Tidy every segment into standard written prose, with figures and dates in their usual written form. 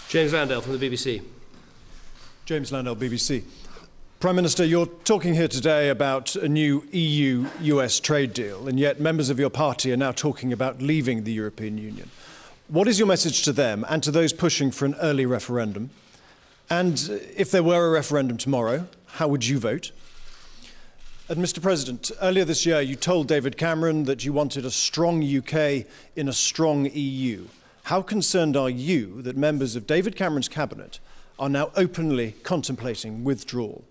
James Landale from the BBC. James Landale, BBC. Prime Minister, you're talking here today about a new EU-US trade deal, and yet members of your party are now talking about leaving the European Union. What is your message to them and to those pushing for an early referendum? And if there were a referendum tomorrow, how would you vote? And Mr. President, earlier this year you told David Cameron that you wanted a strong UK in a strong EU. How concerned are you that members of David Cameron's cabinet are now openly contemplating withdrawal?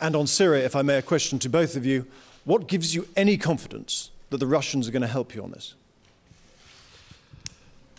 And on Syria, if I may, a question to both of you, what gives you any confidence that the Russians are going to help you on this?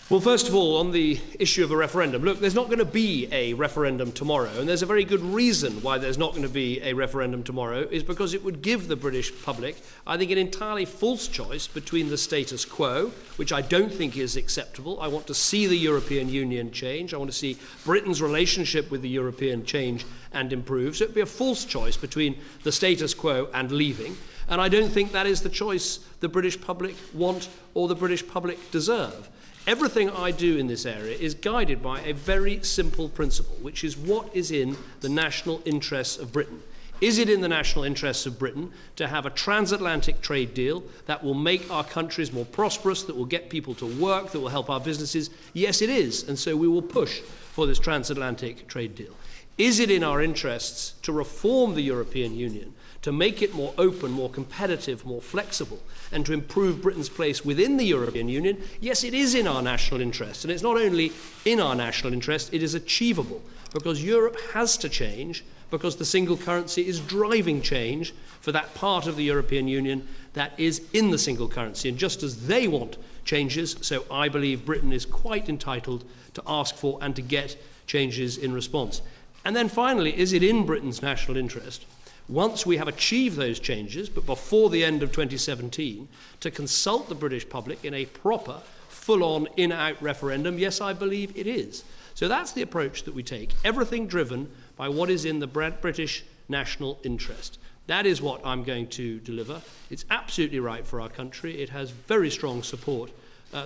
Well, first of all, on the issue of a referendum, look, there's not going to be a referendum tomorrow, and there's a very good reason why there's not going to be a referendum tomorrow, is because it would give the British public, I think, an entirely false choice between the status quo, which I don't think is acceptable. I want to see the European Union change. I want to see Britain's relationship with the European change and improve. So it would be a false choice between the status quo and leaving. And I don't think that is the choice the British public want or the British public deserve. Everything I do in this area is guided by a very simple principle, which is what is in the national interests of Britain. Is it in the national interests of Britain to have a transatlantic trade deal that will make our countries more prosperous, that will get people to work, that will help our businesses? Yes, it is, and so we will push for this transatlantic trade deal. Is it in our interests to reform the European Union, to make it more open, more competitive, more flexible, and to improve Britain's place within the European Union? Yes, it is in our national interest. And it's not only in our national interest, it is achievable, because Europe has to change, because the single currency is driving change for that part of the European Union that is in the single currency. And just as they want changes, so I believe Britain is quite entitled to ask for and to get changes in response. And then finally, is it in Britain's national interest, once we have achieved those changes, but before the end of 2017, to consult the British public in a proper, full-on, in-out referendum? Yes, I believe it is. So that's the approach that we take, everything driven by what is in the British national interest. That is what I'm going to deliver. It's absolutely right for our country. It has very strong support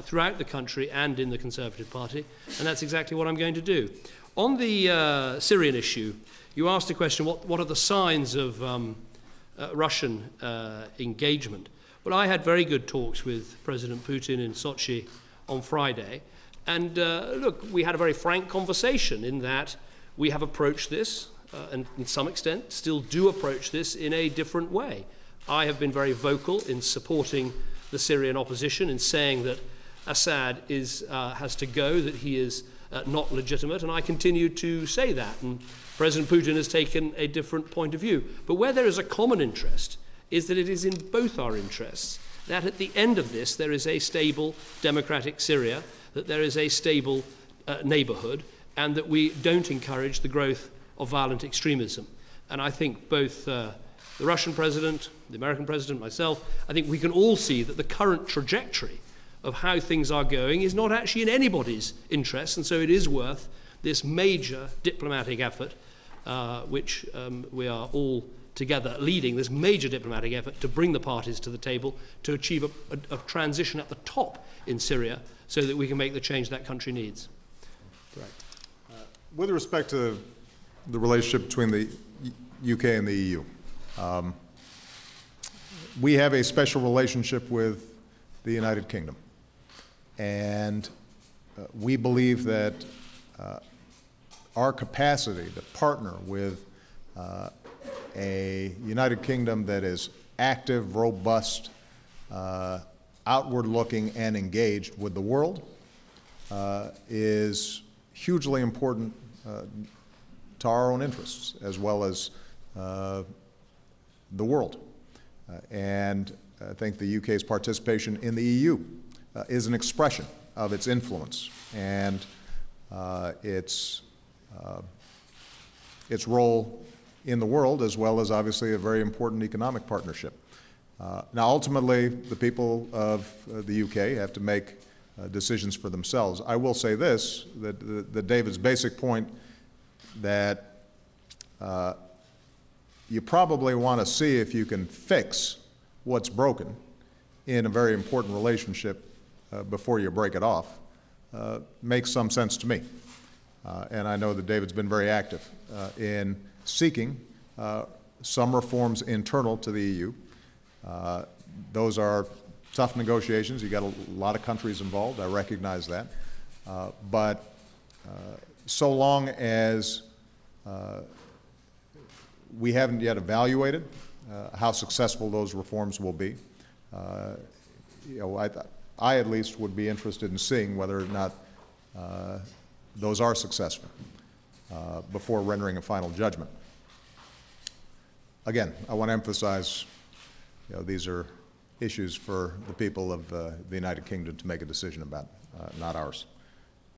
throughout the country and in the Conservative Party, and that's exactly what I'm going to do. On the Syrian issue, you asked the question, what are the signs of Russian engagement? Well, I had very good talks with President Putin in Sochi on Friday. And look, we had a very frank conversation in that we have approached this, and to some extent still do approach this in a different way. I have been very vocal in supporting the Syrian opposition, in saying that Assad has to go, that he is not legitimate, and I continue to say that. And President Putin has taken a different point of view. But where there is a common interest is that it is in both our interests that at the end of this there is a stable democratic Syria, that there is a stable neighbourhood, and that we don't encourage the growth of violent extremism. And I think both the Russian president, the American president, myself, I think we can all see that the current trajectory of how things are going is not actually in anybody's interest, and so it is worth this major diplomatic effort, which we are all together leading, this major diplomatic effort to bring the parties to the table to achieve a transition at the top in Syria so that we can make the change that country needs. Right. With respect to the relationship between the UK and the EU, we have a special relationship with the United Kingdom. And we believe that our capacity to partner with a United Kingdom that is active, robust, outward-looking, and engaged with the world is hugely important to our own interests, as well as the world. And I think the UK's participation in the EU is an expression of its influence and its role in the world, as well as obviously a very important economic partnership. Now, ultimately, the people of the UK have to make decisions for themselves. I will say this, that David's basic point that you probably want to see if you can fix what's broken in a very important relationship before you break it off makes some sense to me. And I know that David's been very active in seeking some reforms internal to the EU. Those are tough negotiations. You've got a lot of countries involved. I recognize that. But so long as we haven't yet evaluated how successful those reforms will be, I at least would be interested in seeing whether or not those are successful before rendering a final judgment. Again, I want to emphasize, these are issues for the people of the United Kingdom to make a decision about, not ours.